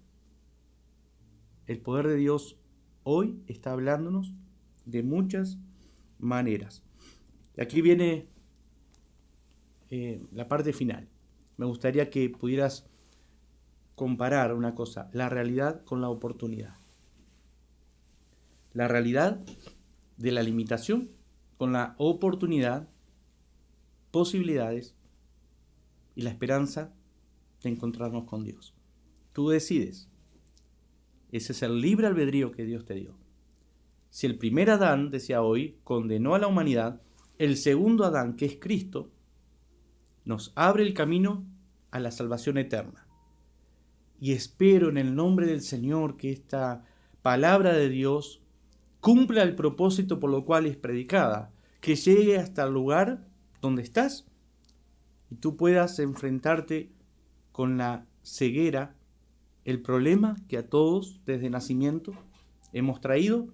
el poder de Dios hoy está hablándonos de muchas maneras. Y aquí viene la parte final. Me gustaría que pudieras comparar una cosa: la realidad con la oportunidad. La realidad de la limitación con la oportunidad, posibilidades y la esperanza de encontrarnos con Dios. Tú decides. Ese es el libre albedrío que Dios te dio. Si el primer Adán, decía hoy, condenó a la humanidad, el segundo Adán, que es Cristo, nos abre el camino a la salvación eterna. Y espero en el nombre del Señor que esta palabra de Dios cumpla el propósito por lo cual es predicada, que llegue hasta el lugar donde estás y tú puedas enfrentarte con la ceguera, el problema que a todos desde nacimiento hemos traído,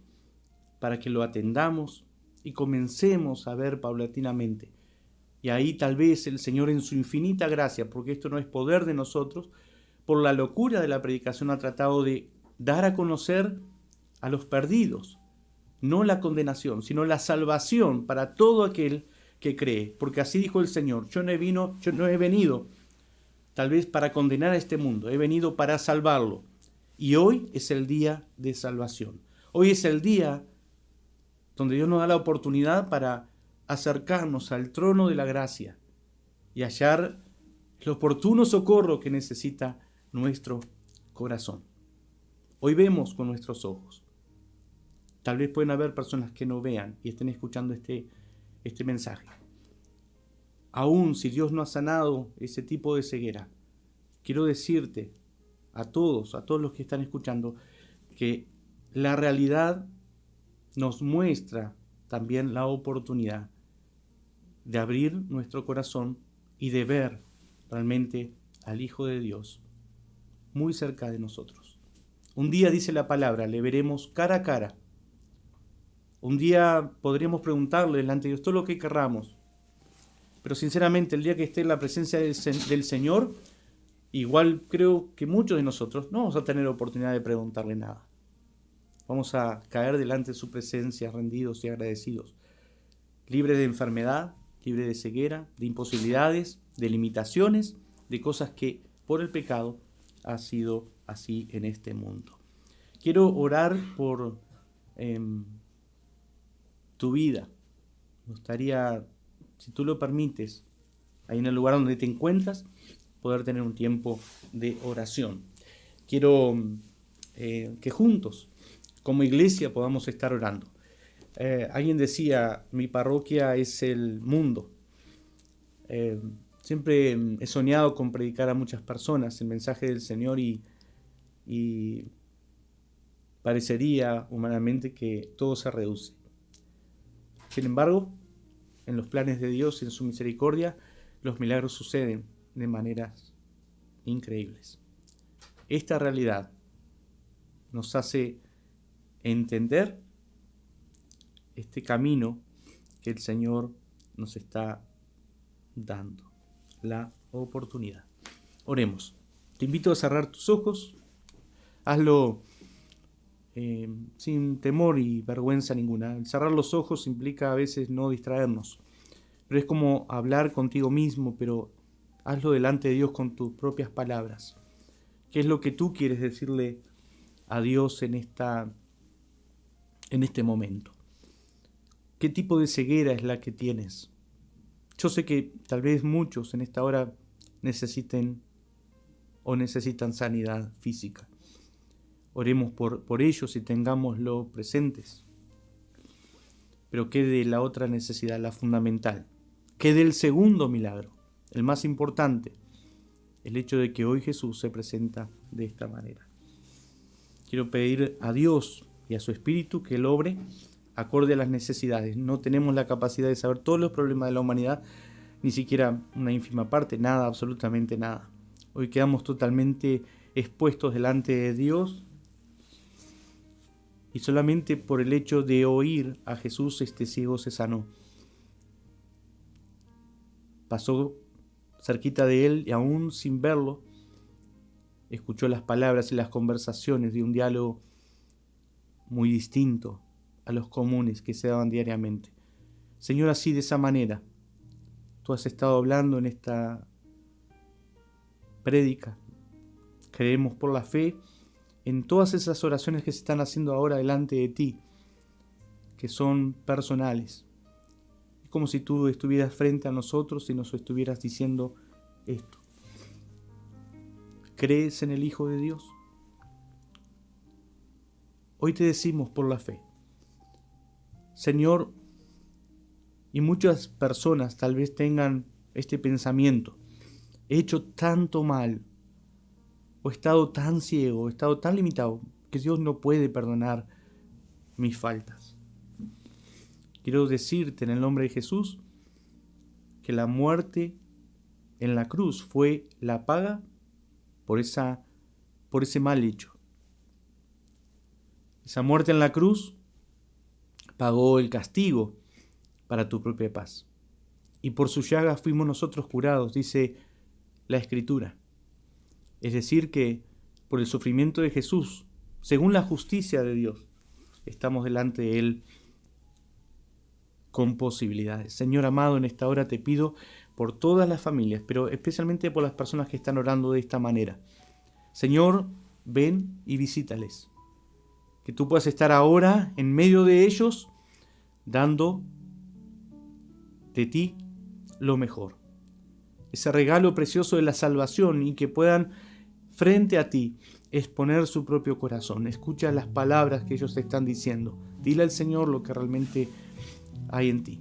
para que lo atendamos y comencemos a ver paulatinamente. Y ahí tal vez el Señor, en su infinita gracia, porque esto no es poder de nosotros, por la locura de la predicación ha tratado de dar a conocer a los perdidos, no la condenación, sino la salvación para todo aquel que cree. Porque así dijo el Señor: yo no he venido tal vez para condenar a este mundo, he venido para salvarlo. Y hoy es el día de salvación. Hoy es el día donde Dios nos da la oportunidad para acercarnos al trono de la gracia y hallar el oportuno socorro que necesita nuestro corazón. Hoy vemos con nuestros ojos. Tal vez pueden haber personas que no vean y estén escuchando este mensaje. Aún si Dios no ha sanado ese tipo de ceguera, quiero decirte a todos los que están escuchando, que la realidad nos muestra también la oportunidad de abrir nuestro corazón y de ver realmente al Hijo de Dios muy cerca de nosotros. Un día, dice la palabra, le veremos cara a cara. Un día podremos preguntarle delante de Dios todo lo que querramos. Pero sinceramente, el día que esté en la presencia del Señor, igual creo que muchos de nosotros no vamos a tener oportunidad de preguntarle nada. Vamos a caer delante de su presencia rendidos y agradecidos, libres de enfermedad, libres de ceguera, de imposibilidades, de limitaciones, de cosas que por el pecado ha sido así en este mundo. Quiero orar por tu vida. Me gustaría, si tú lo permites, ahí en el lugar donde te encuentras, poder tener un tiempo de oración. Quiero que juntos, como iglesia, podamos estar orando. Alguien decía: mi parroquia es el mundo. Siempre he soñado con predicar a muchas personas el mensaje del Señor y parecería humanamente que todo se reduce. Sin embargo, en los planes de Dios y en su misericordia, los milagros suceden de maneras increíbles. Esta realidad nos hace entender este camino que el Señor nos está dando, la oportunidad. Oremos. Te invito a cerrar tus ojos. Hazlo sin temor y vergüenza ninguna. El cerrar los ojos implica a veces no distraernos, pero es como hablar contigo mismo, pero hazlo delante de Dios con tus propias palabras. ¿Qué es lo que tú quieres decirle a Dios en este momento? ¿Qué tipo de ceguera es la que tienes? Yo sé que tal vez muchos en esta hora necesitan sanidad física. Oremos por ellos y tengámoslo presentes. Pero ¿qué de la otra necesidad, la fundamental? ¿Qué del segundo milagro, el más importante? El hecho de que hoy Jesús se presenta de esta manera. Quiero pedir a Dios y a su Espíritu que Él obre acorde a las necesidades. No tenemos la capacidad de saber todos los problemas de la humanidad, ni siquiera una ínfima parte, nada, absolutamente nada. Hoy quedamos totalmente expuestos delante de Dios y solamente por el hecho de oír a Jesús este ciego se sanó. Pasó cerquita de él y aún sin verlo, escuchó las palabras y las conversaciones de un diálogo muy distinto a los comunes que se daban diariamente. Señor, así de esa manera, tú has estado hablando en esta prédica. Creemos por la fe en todas esas oraciones que se están haciendo ahora delante de ti, que son personales. Es como si tú estuvieras frente a nosotros y nos estuvieras diciendo esto. ¿Crees en el Hijo de Dios? Hoy te decimos por la fe, Señor, y muchas personas tal vez tengan este pensamiento: he hecho tanto mal, o he estado tan ciego, he estado tan limitado, que Dios no puede perdonar mis faltas. Quiero decirte en el nombre de Jesús que la muerte en la cruz fue la paga por ese mal hecho. Esa muerte en la cruz pagó el castigo para tu propia paz. Y por su llaga fuimos nosotros curados, dice la Escritura. Es decir, que por el sufrimiento de Jesús, según la justicia de Dios, estamos delante de Él con posibilidades. Señor amado, en esta hora te pido por todas las familias, pero especialmente por las personas que están orando de esta manera. Señor, ven y visítales. Que tú puedas estar ahora en medio de ellos, dando de ti lo mejor. Ese regalo precioso de la salvación, y que puedan frente a ti exponer su propio corazón. Escucha las palabras que ellos te están diciendo. Dile al Señor lo que realmente hay en ti.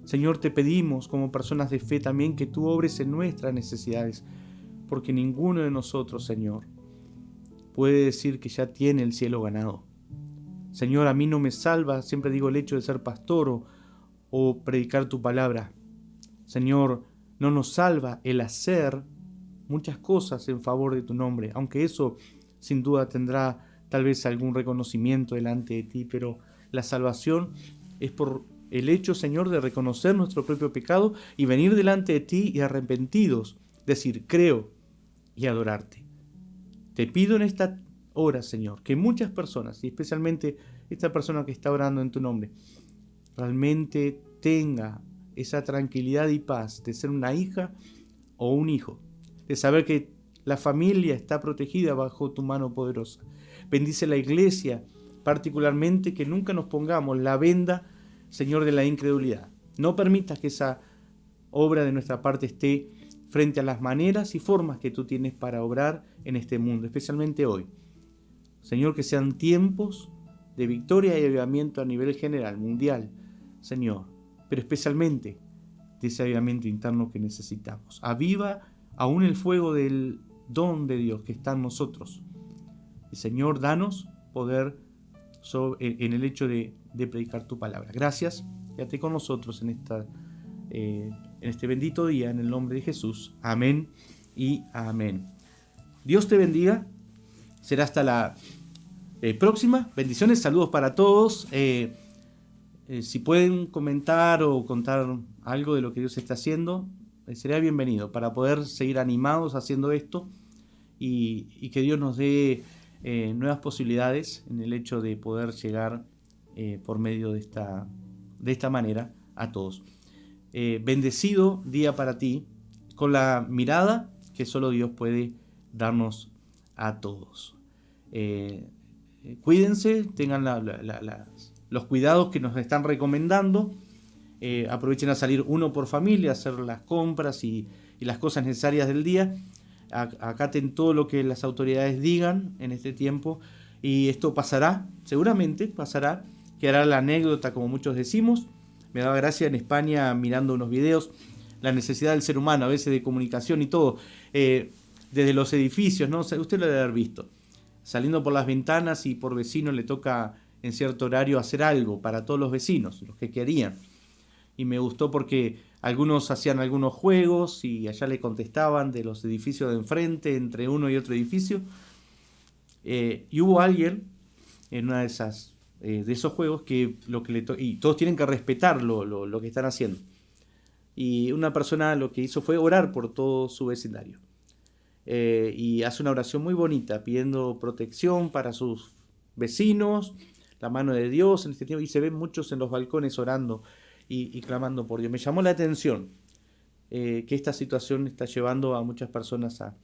Señor, te pedimos como personas de fe también que tú obres en nuestras necesidades, porque ninguno de nosotros, Señor, puede decir que ya tiene el cielo ganado. Señor, a mí no me salva, siempre digo, el hecho de ser pastor o predicar tu palabra. Señor, no nos salva el hacer muchas cosas en favor de tu nombre, aunque eso sin duda tendrá tal vez algún reconocimiento delante de ti, pero la salvación es por el hecho, Señor, de reconocer nuestro propio pecado y venir delante de ti y arrepentidos, decir, creo y adorarte. Te pido en esta hora, Señor, que muchas personas, y especialmente esta persona que está orando en tu nombre, realmente tenga esa tranquilidad y paz de ser una hija o un hijo, de saber que la familia está protegida bajo tu mano poderosa. Bendice la iglesia, particularmente, que nunca nos pongamos la venda, Señor, de la incredulidad. No permitas que esa obra de nuestra parte esté frente a las maneras y formas que tú tienes para obrar en este mundo, especialmente hoy. Señor, que sean tiempos de victoria y avivamiento a nivel general, mundial, Señor, pero especialmente de ese avivamiento interno que necesitamos. Aviva aún el fuego del don de Dios que está en nosotros. Y Señor, danos poder en el hecho de predicar tu palabra. Gracias, quédate con nosotros en este bendito día, en el nombre de Jesús. Amén y amén. Dios te bendiga. Será hasta la próxima. Bendiciones, saludos para todos. Si pueden comentar o contar algo de lo que Dios está haciendo, sería bienvenido para poder seguir animados haciendo esto y que Dios nos dé nuevas posibilidades en el hecho de poder llegar por medio de esta manera a todos. Bendecido día para ti, con la mirada que solo Dios puede darnos a todos. Cuídense, tengan los cuidados que nos están recomendando. Aprovechen a salir uno por familia, a hacer las compras y las cosas necesarias del día. Acaten todo lo que las autoridades digan en este tiempo, y esto pasará, seguramente pasará, quedará la anécdota, como muchos decimos. Me daba gracia en España, mirando unos videos, la necesidad del ser humano a veces de comunicación y todo, desde los edificios, ¿no? Usted lo debe haber visto, saliendo por las ventanas y por vecino le toca en cierto horario hacer algo para todos los vecinos, los que querían. Y me gustó porque algunos hacían algunos juegos y allá le contestaban de los edificios de enfrente, entre uno y otro edificio. Y hubo alguien en una de esos juegos que y todos tienen que respetar lo que están haciendo. Y una persona lo que hizo fue orar por todo su vecindario. Y hace una oración muy bonita, pidiendo protección para sus vecinos, la mano de Dios en este tiempo, y se ven muchos en los balcones orando y clamando por Dios. Me llamó la atención que esta situación está llevando a muchas personas a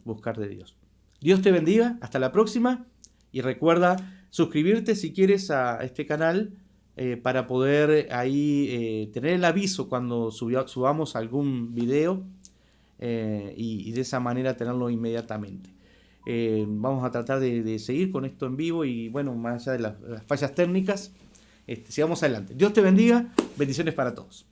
buscar de Dios. Dios te bendiga, hasta la próxima, y recuerda suscribirte si quieres a este canal para poder ahí tener el aviso cuando subamos algún video y de esa manera tenerlo inmediatamente. Vamos a tratar de seguir con esto en vivo y bueno, más allá de las fallas técnicas, sigamos adelante. Dios te bendiga, bendiciones para todos.